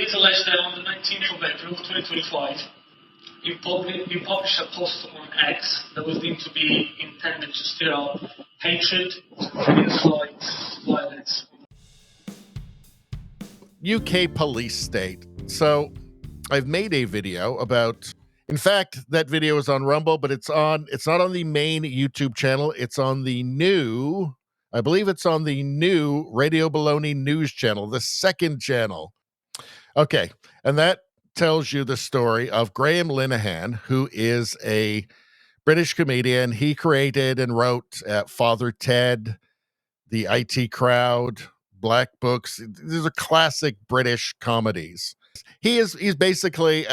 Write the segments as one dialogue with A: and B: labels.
A: is alleged that on the 19th of April 2025, you published a post on X that was deemed to be intended to stir up hatred and incite violence.
B: UK police state. So I've made a video about, in fact, that video is on Rumble, but it's not on the main YouTube channel. It's on the new, I believe it's on the new Radio Baloney News channel, the second channel. Okay. And that tells you the story of Graham Linehan, who is a British comedian. He created and wrote Father Ted, The IT Crowd, Black Books. These are classic British comedies. He's basically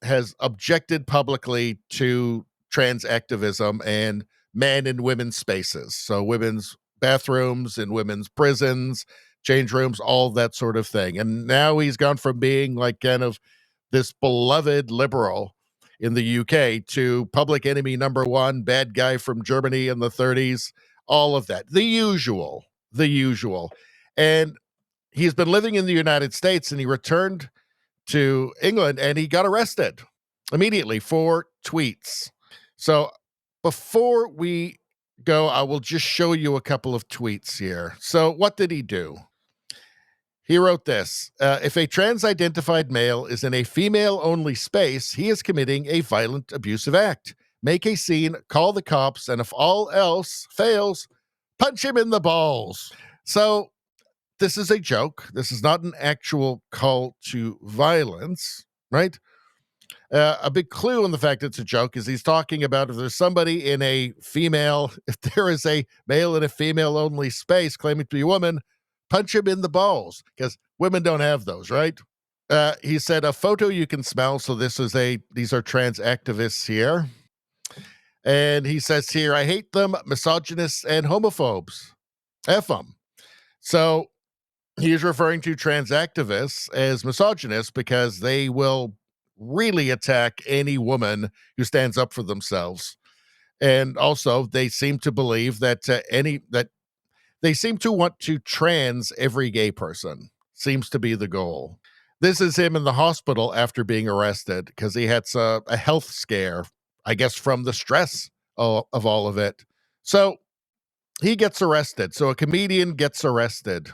B: has objected publicly to trans activism and men and women's spaces. So women's bathrooms and women's prisons, change rooms, all that sort of thing. And now he's gone from being like kind of this beloved liberal in the UK to public enemy number one, bad guy from Germany in the 30s, all of that. The usual. And he's been living in the United States, and he returned to England and he got arrested immediately for tweets. So before we go, I will just show you a couple of tweets here. So what did he do? He wrote this: if a trans-identified male is in a female-only space, he is committing a violent, abusive act. Make a scene, call the cops, and if all else fails, punch him in the balls. So this is a joke. This is not an actual call to violence, right? A big clue in the fact it's a joke is he's talking about if there's somebody in a female, if there is a male in a female-only space claiming to be a woman, punch him in the balls, because women don't have those, right? He said, a photo you can smell. So these are trans activists here. And he says here, I hate them, misogynists and homophobes. F them. So he's referring to trans activists as misogynists because they will really attack any woman who stands up for themselves. And also they seem to believe that they seem to want to trans every gay person. Seems to be the goal. This is him in the hospital after being arrested because he had a health scare, I guess, from the stress of all of it. So he gets arrested. So a comedian gets arrested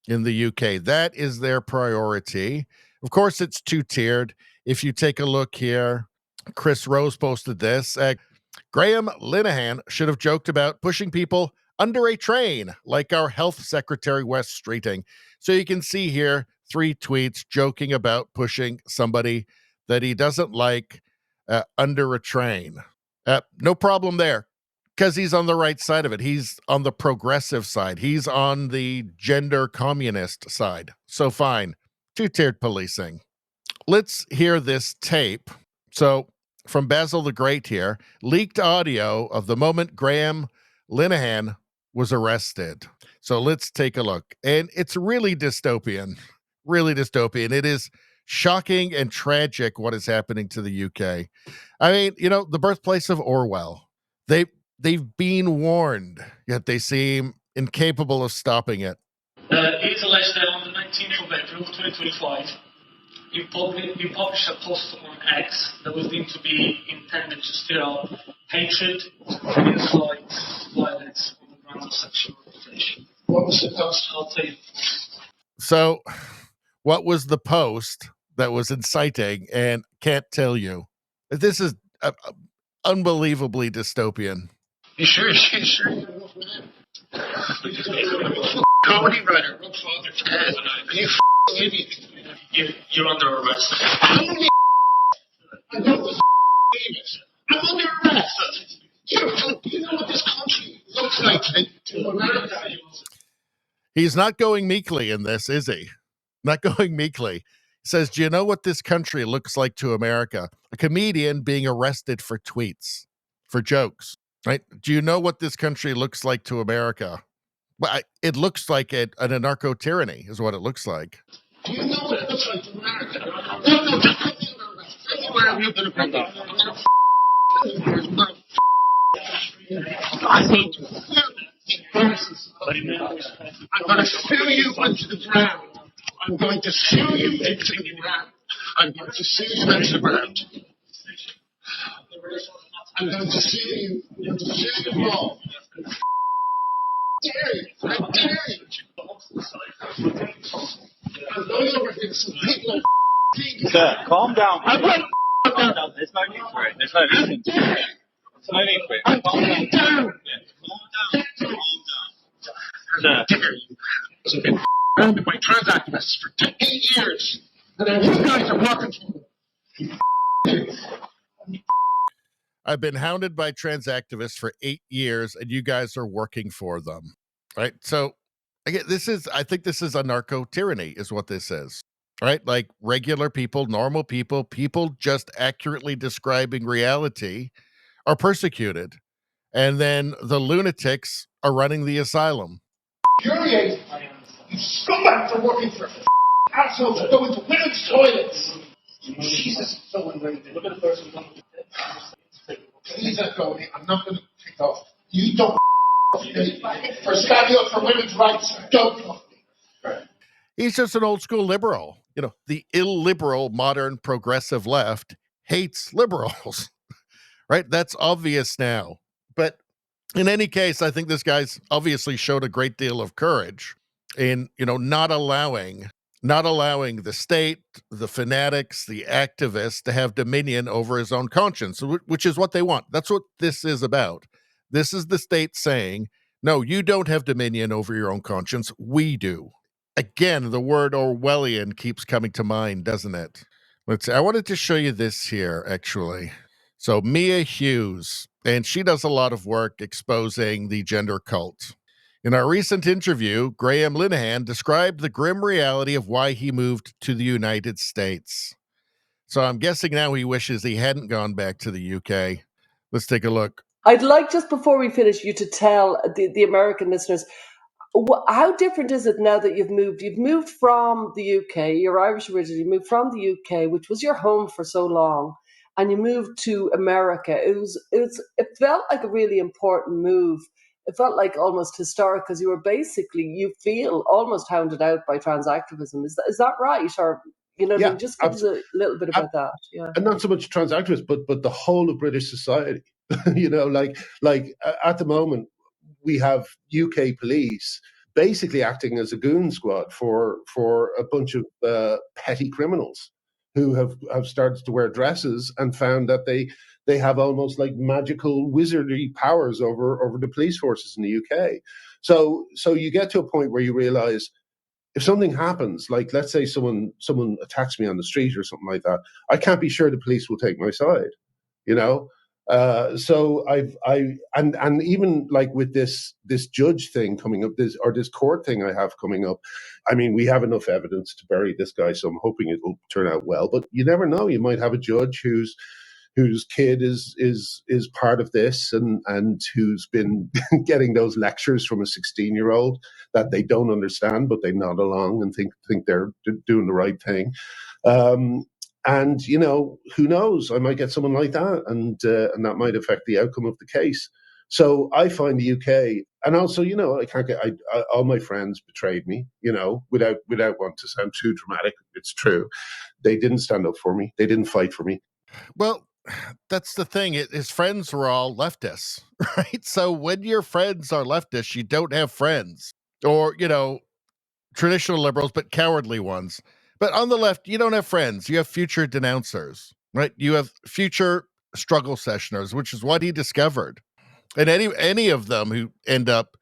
B: in the UK. That is their priority. Of course, it's two-tiered. If you take a look here, Chris Rose posted this. Graham Linehan should have joked about pushing people under a train, like our health secretary, Wes Streeting. So you can see here 3 tweets joking about pushing somebody that he doesn't like under a train. No problem there, because he's on the right side of it. He's on the progressive side. He's on the gender communist side. So fine. Two-tiered policing. Let's hear this tape. So from Basil the Great here, leaked audio of the moment Graham Linehan was arrested. So let's take a look. And it's really dystopian. It is shocking and tragic what is happening to the UK. I mean, the birthplace of Orwell. They've been warned, yet they seem incapable of stopping it.
A: It is alleged that on the 19th of April 2025, you published a post on X that was deemed to be intended to stir up hatred and incite violence on the grounds of sexual orientation. What was the post? I'll tell you.
B: So, what was the post that was inciting? And can't tell you. This is unbelievably dystopian.
A: You sure? Comedy writer, Father Ted. You idiot. You're under arrest. I'm under arrest. You know what this country looks like to America.
B: He's not going meekly in this, is he? Not going meekly. He says, do you know what this country looks like to America? A comedian being arrested for tweets, for jokes, right? Do you know what this country looks like to America? Well, it looks like a anarcho-tyranny is what it looks like.
A: Do you know what it looks like to America? No, everywhere have you been affected? I hate you. I'm going to sue you into the ground. I'm
C: I'm going to sue you into the ground. I'm going to sue you into the ground. I'm going to sue you. I'm going to sue you all. I dare you. I'm going over here. Some people are
D: Sir, calm down.
C: I'm going
D: Calm down. There's no need for it. There's no need for it. There's no need for it.
C: I'm
D: Calm
C: going
D: down.
C: down.
D: Yeah. Calm down.
C: I dare you. I've been surrounded by trans activists for 8 years. And then you guys are working for me.
B: I've been hounded by trans activists for 8 years, and you guys are working for them. Right? So, again, I think this is a narco tyranny, is what this is. Right? Like regular people, normal people, people just accurately describing reality are persecuted. And then the lunatics are running the asylum.
C: Infuriated. You scumbags are working for assholes that go into women's toilets. Jesus, so enraging. Look at the person. Please let go. I'm not going to kick off. You don't for standing up for women's rights. Don't cuff me.
B: He's just an old school liberal. You know, the illiberal modern progressive left hates liberals. Right? That's obvious now. But in any case, I think this guy's obviously showed a great deal of courage in, not allowing the state, the fanatics, the activists to have dominion over his own conscience, which is what they want. That's what this is about. This is the state saying, no, you don't have dominion over your own conscience. We do. Again, the word Orwellian keeps coming to mind, doesn't it? Let's see. I wanted to show you this here, actually. So Mia Hughes, and she does a lot of work exposing the gender cult. In our recent interview, Graham Linehan described the grim reality of why he moved to the United States. So I'm guessing now he wishes he hadn't gone back to the UK. Let's take a look.
E: I'd like, just before we finish, you to tell the American listeners, how different is it now that you've moved? You've moved from the UK, you're Irish originally, you moved from the UK, which was your home for so long, and you moved to America. It felt like a really important move. It felt like almost historic because you feel almost hounded out by trans activism. Is that right? Or,
F: Yeah,
E: just give us a little bit about that. Yeah.
F: and not so much trans activists, but the whole of British society. At the moment, we have UK police basically acting as a goon squad for a bunch of petty criminals who have started to wear dresses and found that they have almost like magical wizardry powers over the police forces in the UK. So you get to a point where you realize, if something happens, like let's say someone attacks me on the street or something like that, I can't be sure the police will take my side, you know. So and even like with this judge thing coming up, this court thing I have coming up. I mean, we have enough evidence to bury this guy, so I'm hoping it will turn out well. But you never know; you might have a judge whose kid is part of this and who's been getting those lectures from a 16-year-old that they don't understand, but they nod along and think they're doing the right thing. And who knows? I might get someone like that, and that might affect the outcome of the case. So I find the UK, and also, I can't get. All my friends betrayed me. Without wanting to sound too dramatic, it's true. They didn't stand up for me. They didn't fight for me.
B: Well, that's the thing. His friends were all leftists, right? So when your friends are leftists, you don't have friends, or traditional liberals, but cowardly ones. But on the left, you don't have friends. You have future denouncers, right? You have future struggle sessioners, which is what he discovered. And any of them who end up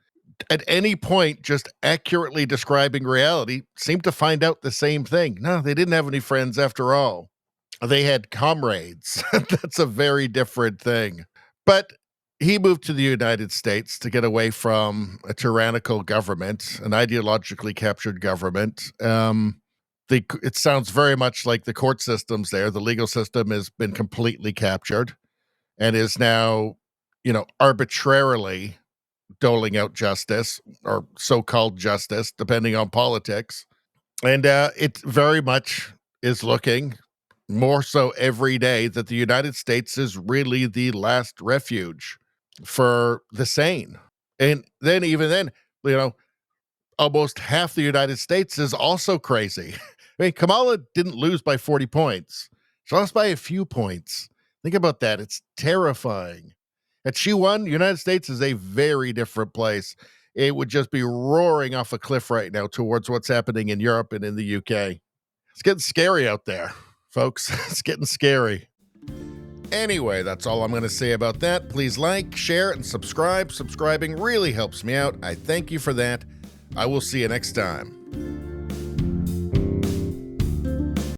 B: at any point just accurately describing reality seem to find out the same thing. No, they didn't have any friends after all. They had comrades. That's a very different thing. But he moved to the United States to get away from a tyrannical government, an ideologically captured government. It sounds very much like the court systems there. The legal system has been completely captured and is now, arbitrarily doling out justice or so-called justice, depending on politics. And it very much is looking more so every day that the United States is really the last refuge for the sane. And then, even then, almost half the United States is also crazy. I mean, Kamala didn't lose by 40 points. She lost by a few points. Think about that. It's terrifying. Had she won, the United States is a very different place. It would just be roaring off a cliff right now towards what's happening in Europe and in the UK. It's getting scary out there, folks. It's getting scary. Anyway, that's all I'm going to say about that. Please like, share, and subscribe. Subscribing really helps me out. I thank you for that. I will see you next time.